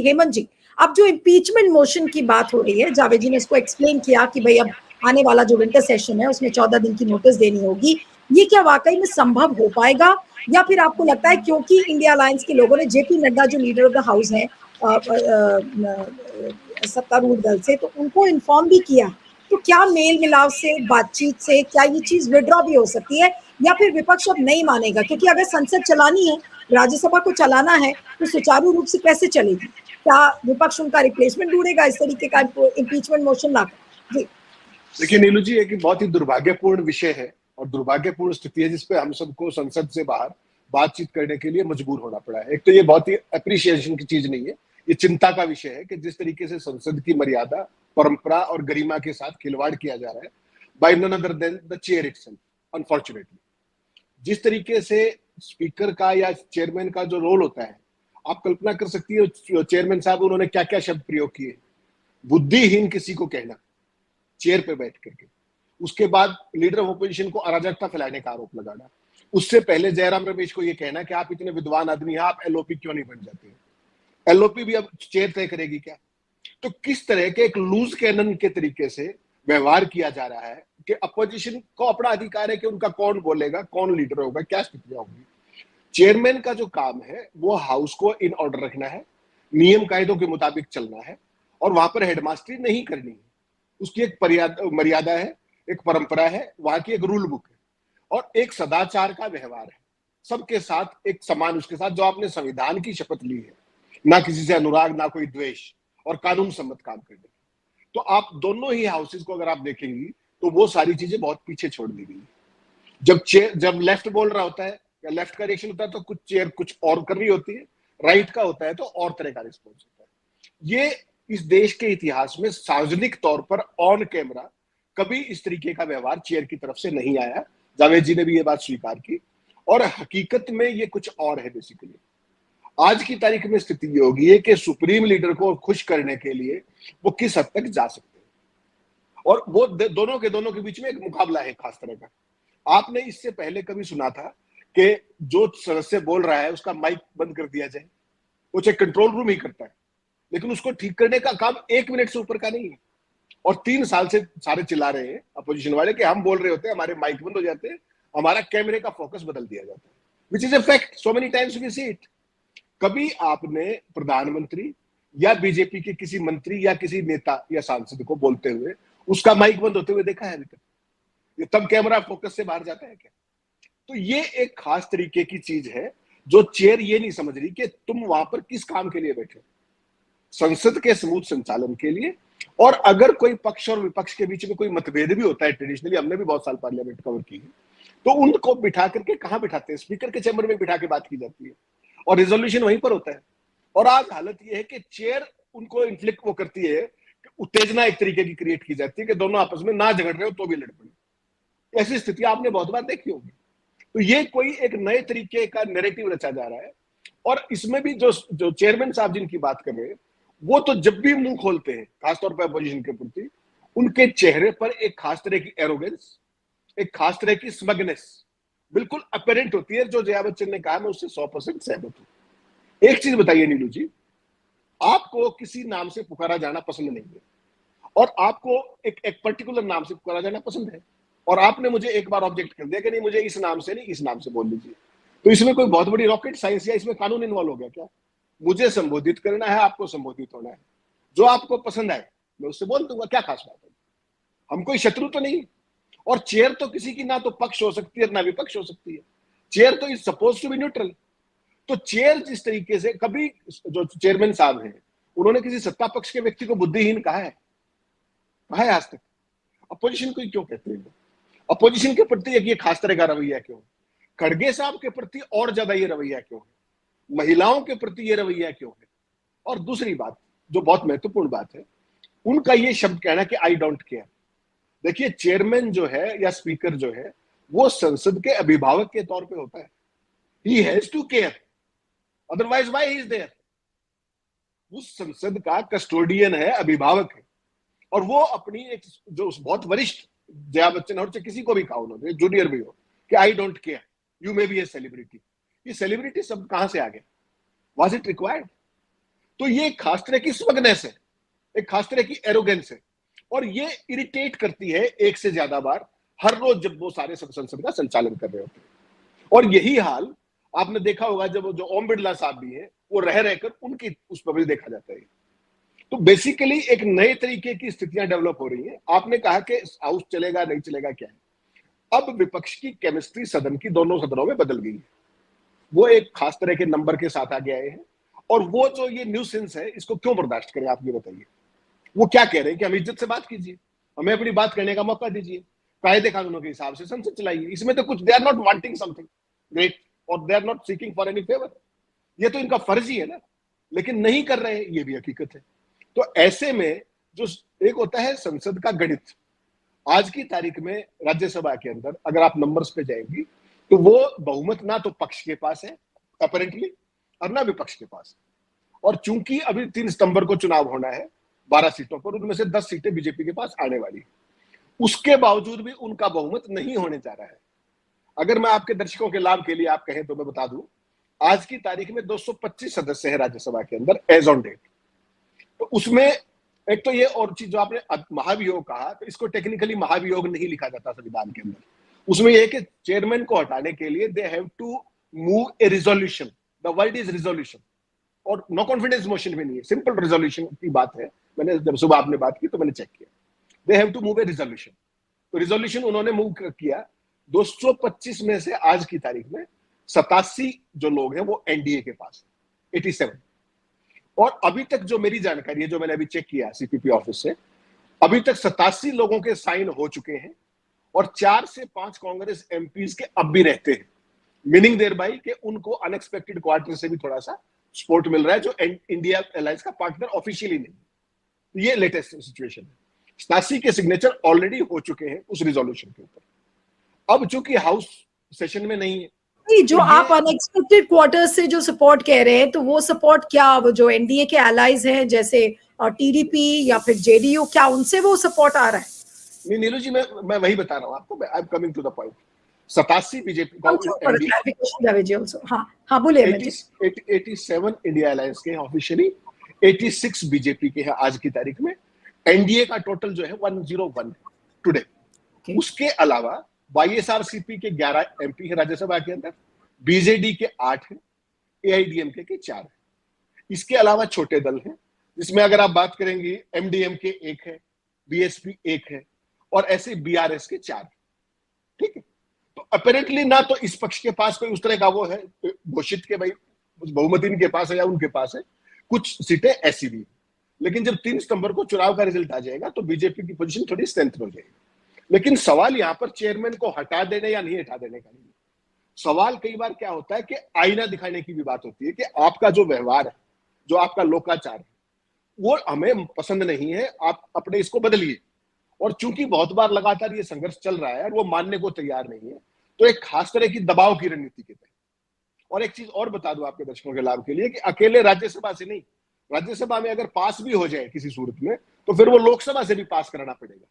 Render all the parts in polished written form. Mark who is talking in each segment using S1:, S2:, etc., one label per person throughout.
S1: हेमंत जी, अब जो impeachment motion की बात हो रही है, जावेद जी ने इसको एक्सप्लेन किया कि भाई अब आने वाला जो विंटर सेशन है उसमें 14 दिन की नोटिस देनी होगी, ये क्या वाकई में संभव हो पाएगा, या फिर आपको लगता है क्योंकि इंडिया अलायंस के लोगों ने जेपी नड्डा जो लीडर ऑफ द हाउस है सत्तारूढ़ दल से, तो उनको इन्फॉर्म भी किया, तो क्या मेल मिलाप से, बातचीत से क्या ये चीज विड्रॉ भी हो सकती है, या फिर विपक्ष अब नहीं मानेगा? क्योंकि अगर संसद चलानी है, राज्यसभा को चलाना है, तो सुचारू रूप से कैसे चलेगी? क्या विपक्ष उनका रिप्लेसमेंट ढूंढेगा इस तरीके का इम्पीचमेंट मोशन लाकर? जी
S2: देखिए नीलू जी, एक बहुत ही दुर्भाग्यपूर्ण विषय है और दुर्भाग्यपूर्ण स्थिति है जिसपे हम सबको संसद से बाहर बातचीत करने के लिए मजबूर होना पड़ा है। एक तो ये बहुत ही अप्रिशिएशन की चीज नहीं है, ये चिंता का विषय है कि जिस तरीके से संसद की मर्यादा, परंपरा और गरिमा के साथ खिलवाड़ किया जा रहा है by none other than the chair itself. Unfortunately जिस तरीके से स्पीकर का या चेयरमैन का जो रोल होता है, आप कल्पना कर सकती है चेयरमैन साहब उन्होंने क्या क्या शब्द प्रयोग किए। बुद्धिहीन किसी को कहना चेयर पे बैठ करके, उसके बाद लीडर ऑफ ओपोजिशन को अराजकता फैलाने का आरोप लगाना, उससे पहले जयराम रमेश को यह कहना कि आप इतने विद्वान आदमी हैं, आप एलओपी क्यों नहीं बन जाते? एलओपी भी अब चेयर तय करेगी क्या? तो किस तरह के एक लूज कैनन के तरीके से व्यवहार किया जा रहा है कि अपोजिशन को अपना अधिकार है कि उनका कौन बोलेगा, कौन लीडर होगा, क्या स्थितियां होगी। चेयरमैन का जो काम है वो हाउस को इन ऑर्डर रखना है, नियम कायदों के मुताबिक चलना है और वहां पर हेडमास्टरी नहीं करनी है। उसकी एक मर्यादा है, एक परंपरा है, वहां की एक रूल बुक है और एक सदाचार का व्यवहार है सबके साथ, एक समान उसके साथ, जो आपने संविधान की शपथ ली है, ना किसी से अनुराग, ना कोई द्वेष और कानून सम्मत काम करने। तो आप दोनों ही हाउसेस को अगर आप देखेंगी तो वो सारी चीजें बहुत पीछे छोड़ दी गई। जब लेफ्ट बोल रहा होता है या लेफ्ट का रिएक्शन होता है तो कुछ चेयर कुछ और कर रही होती है, राइट का होता है तो और तरह का रिस्पॉन्स होता है। ये इस देश के इतिहास में सार्वजनिक तौर पर ऑन कैमरा कभी इस तरीके का व्यवहार चेयर की तरफ से नहीं आया। जावेद जी ने भी ये बात स्वीकार की और हकीकत में ये कुछ और है। बेसिकली आज की तारीख में स्थिति ये होगी है कि सुप्रीम लीडर को खुश करने के लिए वो किस हद तक जा सकते हैं और वो दोनों के बीच में एक मुकाबला है खास तरह का। आपने इससे पहले कभी सुना था कि जो सदस्य बोल रहा है उसका माइक बंद कर दिया जाए? वो चाहे कंट्रोल रूम ही करता है, लेकिन उसको ठीक करने का काम 1 मिनट से ऊपर का नहीं है। और 3 साल से सारे चिल्ला रहे हैं अपोजिशन वाले कि हम बोल रहे होते हैं, हमारे माइक बंद हो जाते हैं, हमारा कैमरे का फोकस बदल दिया जाता है, which is a fact. So many times we see it. कभी आपने प्रधानमंत्री या बीजेपी के किसी मंत्री या किसी नेता या सांसद को बोलते हुए उसका माइक बंद होते हुए देखा है अभी तक? ये तब कैमरा फोकस से बाहर जाता है क्या? तो ये एक खास तरीके की चीज है जो चेयर ये नहीं समझ रही कि तुम वहां पर किस काम के लिए बैठे, संसद के स्मूथ संचालन के लिए। और अगर कोई पक्ष और विपक्ष के बीच में कोई मतभेद भी होता है, ट्रेडिशनली हमने भी बहुत साल पार्लियामेंट कवर की है, तो उनको बिठा करके कहां बिठाते हैं? स्पीकर के चैम्बर में बिठा के बात की जाती है और रिजोल्यूशन वहीं पर होता है। और आज हालत यह है कि चेयर उनको इन्फ्लिक्ट वो करती है, उत्तेजना एक तरीके की क्रिएट की जाती है कि दोनों आपस में ना झगड़ रहे हो तो भी लड़ पड़े। ऐसी स्थिति आपने बहुत बार देखी होगी। तो ये कोई एक नए तरीके का नैरेटिव रचा जा रहा है और इसमें भी जो चेयरमैन साहब जिनकी बात कर रहे हैं, वो तो जब भी मुंह खोलते हैं खासतौर पर अपोजिशन के प्रति, उनके चेहरे पर एक खास तरह की एरोगेंस, एक खास तरह की स्मगनेस बिल्कुल अपेरेंट होती है। जो जया बच्चन ने कहा, मैं उससे 100% सहमत हूं। एक चीज बताइए नीलू जी, आपको किसी नाम से पुकारा जाना पसंद नहीं है और आपको एक पर्टिकुलर नाम से पुकारा जाना पसंद है, और आपने मुझे एक बार ऑब्जेक्ट कर दिया कि नहीं मुझे इस नाम से नहीं इस नाम से बोल लीजिए, तो इसमें कोई बहुत बड़ी रॉकेट साइंस या इसमें कानून इन्वॉल्व हो गया क्या? मुझे संबोधित करना है, आपको संबोधित होना है, जो आपको पसंद आए मैं उससे बोल दूंगा, क्या खास बात है? हम कोई शत्रु तो नहीं। और चेयर तो किसी की ना तो पक्ष हो सकती है ना विपक्ष हो सकती है। चेयर तो is suppose to be neutral. तो चेयर जिस तरीके से, कभी जो चेयरमैन साहब हैं उन्होंने किसी सत्ता पक्ष के व्यक्ति को बुद्धिहीन कहा है? कहा है आज तक? अपोजिशन को क्यों कहते हैं? अपोजिशन के प्रति एक ये खास तरह का रवैया क्यों? खड़गे साहब के प्रति और ज्यादा ये रवैया क्यों है? महिलाओं के प्रति ये रवैया क्यों है? और दूसरी बात जो बहुत महत्वपूर्ण बात है, उनका ये शब्द कहना कि आई डोंट केयर। देखिए चेयरमैन जो है या स्पीकर जो है वो संसद के अभिभावक के तौर पे होता है। He has to care, otherwise why he is there. उस संसद का कस्टोडियन है, अभिभावक है, और वो अपनी एक जो बहुत वरिष्ठ जया बच्चन और किसी को भी कहा उन्होंने, जूनियर भी हो, कि I don't care, you may be a celebrity. ये सेलिब्रिटी शब्द कहां से आ गया? Was it required? तो ये एक खास तरह की स्मगनेस है, एक खास तरह की एरोगेंस है, और ये इरिटेट करती है एक से ज्यादा बार हर रोज जब वो सारे संसद का संचालन कर रहे होते हैं। और यही हाल आपने देखा होगा जब जो ओम बिरला साहब भी हैं, वो रह रहकर उनकी उस पर भी देखा जाता है। तो बेसिकली एक नए तरीके की स्थितियां डेवलप हो रही हैं। आपने कहा कि हाउस चलेगा नहीं चलेगा, क्या है, अब विपक्ष की केमिस्ट्री सदन की दोनों सदनों में बदल गई है। वो एक खास तरह के नंबर के साथ आगे आए हैं, और वो जो ये न्यूसेंस है इसको क्यों बर्दाश्त करें, आप ये बताइए। वो क्या कह रहे हैं कि हम इज्जत से बात कीजिए, हमें अपनी बात करने का मौका दीजिए, कायदे कानूनों के हिसाब से संसद चलाइए। इसमें तो कुछ they are not wanting something great और they are not seeking for any favour, ये तो इनका फर्ज ही है ना, लेकिन नहीं कर रहे हैं, ये भी हकीकत है। तो ऐसे में जो एक होता है संसद का गणित, आज की तारीख में राज्यसभा के अंदर अगर आप नंबर्स पे जाएंगी तो वो बहुमत ना तो पक्ष के पास है अपरेंटली, और ना विपक्ष के पास। और चूंकि अभी 3 सितंबर को चुनाव होना है 12 सीटों पर, उनमें से 10 सीटें बीजेपी के पास आने वाली है, उसके बावजूद भी उनका बहुमत नहीं होने जा रहा है। अगर मैं आपके दर्शकों के लाभ के लिए आप कहें तो मैं बता दूं, आज की तारीख में 225 सदस्य है राज्यसभा के अंदर एज ऑन डेट। तो उसमें एक तो ये और चीज जो आपने महाभियोग कहा, तो इसको टेक्निकली महाभियोग नहीं लिखा जाता संविधान के अंदर। उसमें यह कि चेयरमैन को हटाने के लिए they have to move a resolution, the word is resolution, और नो कॉन्फिडेंस मोशन में नहीं है, सिंपल रिजोल्यूशन की बात है। मैंने जब सुबह आपने बात की तो मैंने चेक किया, they have to move a resolution. तो रिजोल्यूशन उन्होंने मूव किया। 225 में से आज की तारीख में 87 जो लोग हैं वो एनडीए के पास है, 87। और अभी तक जो मेरी जानकारी है, जो मैंने अभी चेक किया सीपीपी ऑफिस से, अभी तक 87 लोगों के साइन हो चुके हैं, और 4 से 5 कांग्रेस एमपीज के अब भी रहते हैं, मीनिंग देयर बाई कि उनको अनएक्सपेक्टेड क्वार्टर से भी थोड़ा सा सपोर्ट मिल रहा है, जो इंडिया अलायंस का पार्टनर ऑफिशियली नहीं। ये लेटेस्ट सिचुएशन है। 87 के सिग्नेचर ऑलरेडी हो चुके हैं उस रिजोल्यूशन के ऊपर। अब चूंकि हाउस सेशन में नहीं है,
S1: जो आप अनएक्सपेक्टेड क्वार्टर से जो सपोर्ट कह रहे हैं, तो वो सपोर्ट क्या, वो जो एनडीए के एलाइज हैं जैसे टीडीपी या फिर जेडीयू, क्या उनसे वो सपोर्ट आ रहा है?
S2: नहीं नीलू जी, मैं वही बता रहा हूं आपको, I am coming to the point. 87 BJP
S1: हाँ बोलिए।
S2: 87 इंडिया अलायंस के हैं ऑफिशियली, 86 बीजेपी के हैं आज की तारीख में। एनडीए का टोटल जो है 101 टुडे। उसके अलावा वाईएसआरसीपी के 11 एमपी है राज्यसभा के अंदर, बीजेडी के 8 है, एआईडीएमके के 4 है। इसके अलावा छोटे दल हैं, जिसमें अगर आप बात करेंगे एमडीएमके 1 है, बीएसपी 1 है, और ऐसे बीआरएस के 4। ठीक है, तो अपेरेंटली ना तो इस पक्ष के पास कोई उस तरह का वो है घोषित के भाई बहुमत इनके पास है या उनके पास है, कुछ सीटें ऐसी भी। लेकिन जब 3 सितंबर को चुनाव का रिजल्ट आ जाएगा तो बीजेपी की पोजीशन थोड़ी स्ट्रेंथ हो जाएगी। लेकिन सवाल यहां पर चेयरमैन को हटा देने या नहीं हटा देने का नहीं। सवाल कई बार क्या होता है कि आईना दिखाने की भी बात होती है कि आपका जो व्यवहार है, जो आपका लोकाचार है, वो हमें पसंद नहीं है, आप अपने इसको बदलिए। और चूंकि बहुत बार लगातार ये संघर्ष चल रहा है और वो मानने को तैयार नहीं है, तो एक खास तरह की दबाव की रणनीति के तहत। और एक चीज और बता दूं आपके दर्शकों के लाभ के लिए कि अकेले राज्यसभा से नहीं, राज्यसभा में अगर पास भी हो जाए किसी सूरत में, तो फिर वो लोकसभा से भी पास कराना पड़ेगा,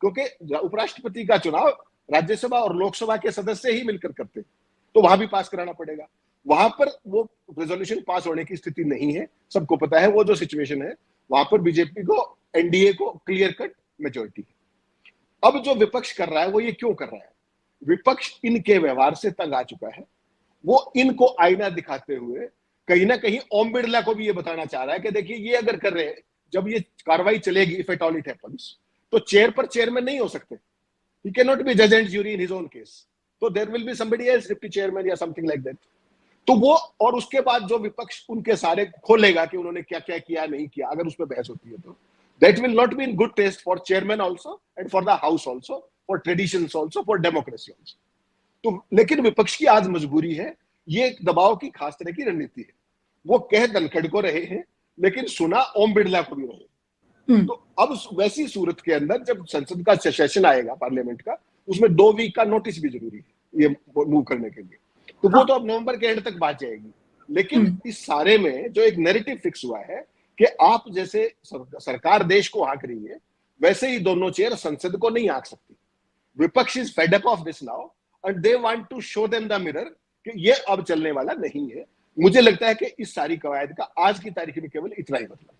S2: क्योंकि उपराष्ट्रपति का चुनाव राज्यसभा और लोकसभा के सदस्य ही मिलकर करते, तो वहां भी पास कराना पड़ेगा। वहां पर वो रेजोल्यूशन पास होने की स्थिति नहीं है, सबको पता है वो जो सिचुएशन है, वहां पर बीजेपी को, एनडीए को क्लियर कट मेजोरिटी है। अब जो विपक्ष कर रहा है वो ये क्यों कर रहा है? विपक्ष इनके व्यवहार से तंग आ चुका है। वो इनको आईना दिखाते हुए कहीं ना कहीं ओम बिरला को भी ये बताना चाह रहा है कि देखिए ये अगर कर रहे हैं, जब ये कार्रवाई चलेगी, if at all it happens, तो चेयर पर चेयरमैन नहीं हो सकते, ही कैन नॉट बी जज and jury in his own case, तो there will be somebody else deputy chairman या समथिंग लाइक दैट। तो वो, और उसके बाद जो विपक्ष उनके सारे खोलेगा कि उन्होंने क्या क्या किया नहीं किया, अगर उसमें बहस होती है, तो that will not be in good taste for chairman also and for the house also, for traditions also, for democracy also. तो लेकिन विपक्ष की आज मजबूरी है, ये एक दबाव की खास तरह की रणनीति है। वो कह धनखड़ को रहे हैं, लेकिन सुना ओम बिरला को भी रहे। तो अब वैसी सूरत के अंदर जब संसद का सेशन आएगा पार्लियामेंट का, उसमें 2 वीक का नोटिस भी जरूरी है ये मूव करने के लिए, तो वो तो अब नवंबर के एंड तक बात जाएगी। लेकिन इस सारे में जो एक नैरेटिव फिक्स हुआ है कि आप जैसे सरकार देश को हाँक रही है, वैसे ही दोनों चेयर संसद को नहीं हाँक सकती। विपक्ष is fed up of this now and they want to show them the mirror कि ये अब चलने वाला नहीं है। मुझे लगता है कि इस सारी कवायद का आज की तारीख में केवल इतना ही मतलब